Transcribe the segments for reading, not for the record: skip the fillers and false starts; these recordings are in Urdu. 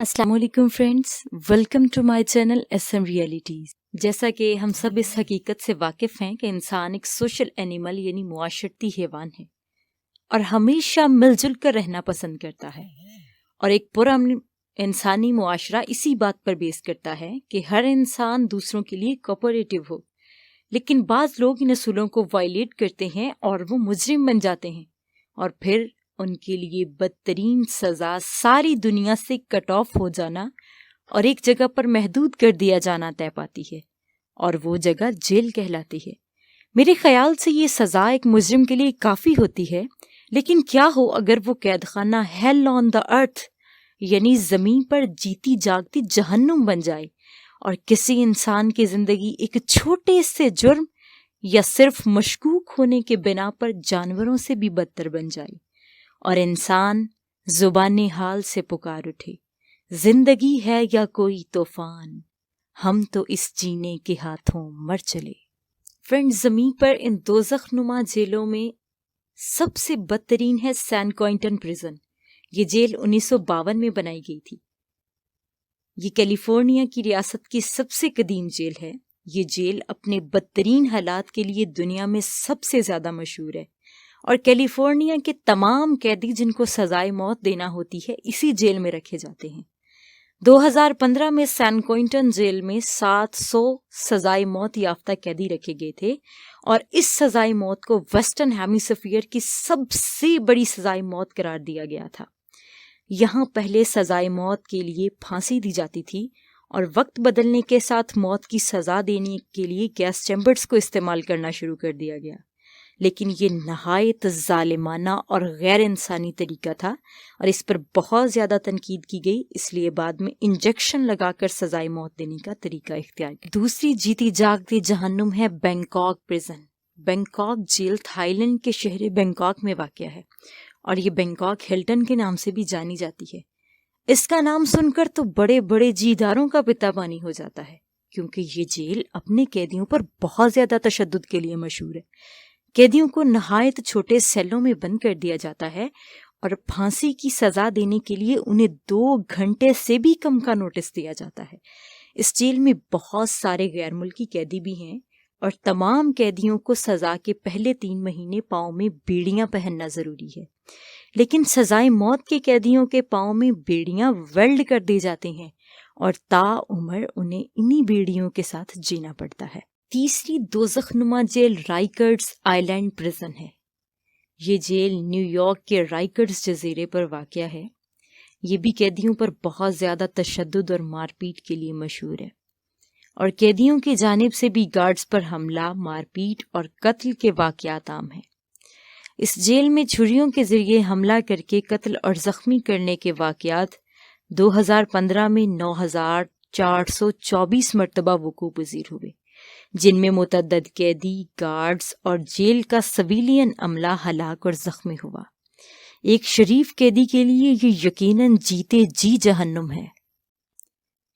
السلام علیکم friends, welcome to my channel S M realities. جیسا کہ ہم سب اس حقیقت سے واقف ہیں کہ انسان ایک سوشل اینیمل یعنی معاشرتی حیوان ہے اور ہمیشہ مل جل کر رہنا پسند کرتا ہے، اور ایک پرامن انسانی معاشرہ اسی بات پر بیس کرتا ہے کہ ہر انسان دوسروں کے لیے کوآپریٹو ہو۔ لیکن بعض لوگ ان اصولوں کو وائلیٹ کرتے ہیں اور وہ مجرم بن جاتے ہیں، اور پھر ان کے لیے بدترین سزا ساری دنیا سے کٹ آف ہو جانا اور ایک جگہ پر محدود کر دیا جانا طے پاتی ہے، اور وہ جگہ جیل کہلاتی ہے۔ میرے خیال سے یہ سزا ایک مجرم کے لیے کافی ہوتی ہے، لیکن کیا ہو اگر وہ قید خانہ ہیل آن دا ارتھ یعنی زمین پر جیتی جاگتی جہنم بن جائے، اور کسی انسان کی زندگی ایک چھوٹے سے جرم یا صرف مشکوک ہونے کے بنا پر جانوروں سے بھی بدتر بن جائے، اور انسان زبان حال سے پکار اٹھے، زندگی ہے یا کوئی طوفان، ہم تو اس جینے کے ہاتھوں مر چلے۔ فرینڈ، زمین پر ان دوزخ نما جیلوں میں سب سے بدترین ہے سین کوئنٹن پریزن۔ یہ جیل 1952 میں بنائی گئی تھی۔ یہ کیلیفورنیا کی ریاست کی سب سے قدیم جیل ہے۔ یہ جیل اپنے بدترین حالات کے لیے دنیا میں سب سے زیادہ مشہور ہے، اور کیلیفورنیا کے تمام قیدی جن کو سزائے موت دینا ہوتی ہے اسی جیل میں رکھے جاتے ہیں۔ 2015 میں سین کوئنٹن جیل میں 700 سزائے موت یافتہ قیدی رکھے گئے تھے، اور اس سزائے موت کو ویسٹرن ہیمیسفیئر کی سب سے بڑی سزائے موت قرار دیا گیا تھا۔ یہاں پہلے سزائے موت کے لیے پھانسی دی جاتی تھی، اور وقت بدلنے کے ساتھ موت کی سزا دینے کے لیے گیس چیمبرز کو استعمال کرنا شروع کر دیا گیا، لیکن یہ نہایت ظالمانہ اور غیر انسانی طریقہ تھا، اور اس پر بہت زیادہ تنقید کی گئی، اس لیے بعد میں انجیکشن لگا کر سزائے موت دینے کا طریقہ اختیار کیا۔ دوسری جیتی جاگتی جہنم ہے Bangkok prison. Bangkok jail Thailand کے شہر بینکاک میں واقع ہے، اور یہ بینکاک ہلٹن کے نام سے بھی جانی جاتی ہے۔ اس کا نام سن کر تو بڑے بڑے جیداروں کا پتا پانی ہو جاتا ہے، کیونکہ یہ جیل اپنے قیدیوں پر بہت زیادہ تشدد کے لیے مشہور ہے۔ قیدیوں کو نہایت چھوٹے سیلوں میں بند کر دیا جاتا ہے، اور پھانسی کی سزا دینے کے لیے انہیں 2 گھنٹے سے بھی کم کا نوٹس دیا جاتا ہے۔ اس جیل میں بہت سارے غیر ملکی قیدی بھی ہیں، اور تمام قیدیوں کو سزا کے پہلے 3 مہینے پاؤں میں بیڑیاں پہننا ضروری ہے، لیکن سزائے موت کے قیدیوں کے پاؤں میں بیڑیاں ویلڈ کر دی جاتی ہیں، اور تا عمر انہیں انہی بیڑیوں کے ساتھ جینا پڑتا ہے۔ تیسری دوزخ نما جیل رائکرز آئی لینڈ پریزن ہے۔ یہ جیل نیو یارک کے رائکرز جزیرے پر واقع ہے۔ یہ بھی قیدیوں پر بہت زیادہ تشدد اور مار پیٹ کے لیے مشہور ہے، اور قیدیوں کی جانب سے بھی گارڈز پر حملہ، مار پیٹ اور قتل کے واقعات عام ہیں۔ اس جیل میں چھریوں کے ذریعے حملہ کر کے قتل اور زخمی کرنے کے واقعات 2015 میں 9424 مرتبہ وقوع پذیر ہوئے، جن میں متعدد قیدی، گارڈز اور جیل کا سویلین عملہ ہلاک اور زخمی ہوا۔ ایک شریف قیدی کے لیے یہ یقیناً جیتے جی جہنم ہے۔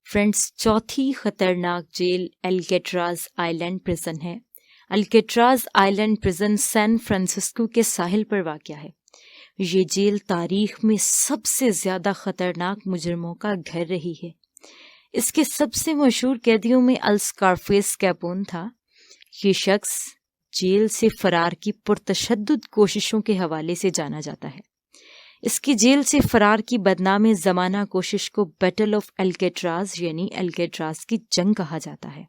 فرینڈز، چوتھی خطرناک جیل الکیٹراز آئی لینڈ پریزن ہے۔ الکیٹراز آئی لینڈ پریزن سین فرانسسکو کے ساحل پر واقع ہے۔ یہ جیل تاریخ میں سب سے زیادہ خطرناک مجرموں کا گھر رہی ہے۔ اس کے سب سے مشہور قیدیوں میں السکارفیس کیپون تھا۔ یہ شخص جیل سے فرار کی پرتشدد کوششوں کے حوالے سے جانا جاتا ہے۔ اس کی جیل سے فرار کی بدنام زمانہ کوشش کو بیٹل آف الکیٹراز یعنی الکیٹراز کی جنگ کہا جاتا ہے۔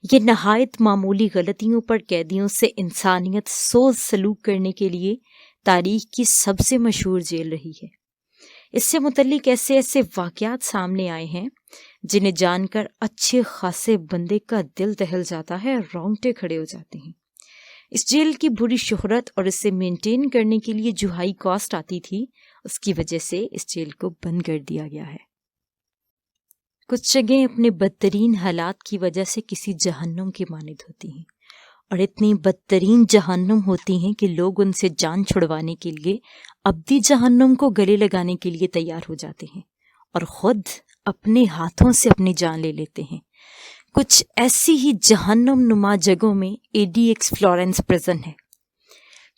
یہ نہایت معمولی غلطیوں پر قیدیوں سے انسانیت سوز سلوک کرنے کے لیے تاریخ کی سب سے مشہور جیل رہی ہے۔ اس سے متعلق ایسے واقعات سامنے آئے ہیں جنہیں جان کر اچھے خاصے بندے کا دل دہل جاتا ہے، رونگٹے کھڑے ہو جاتے ہیں۔ اس جیل کی بری شہرت اور اسے مینٹین کرنے کے لیے جو ہائی کاسٹ آتی تھی، اس کی وجہ سے اس جیل کو بند کر دیا گیا ہے۔ کچھ جگہیں اپنے بدترین حالات کی وجہ سے کسی جہنم کی مانند ہوتی ہیں، اور اتنی بدترین جہنم ہوتی ہیں کہ لوگ ان سے جان چھڑوانے کے لیے ابدی جہنم کو گلے لگانے کے لیے تیار ہو جاتے ہیں، اور خود اپنے ہاتھوں سے اپنی جان لے لیتے ہیں۔ کچھ ایسی ہی جہنم نما جگہوں میں ADX فلورنس پریزن ہے۔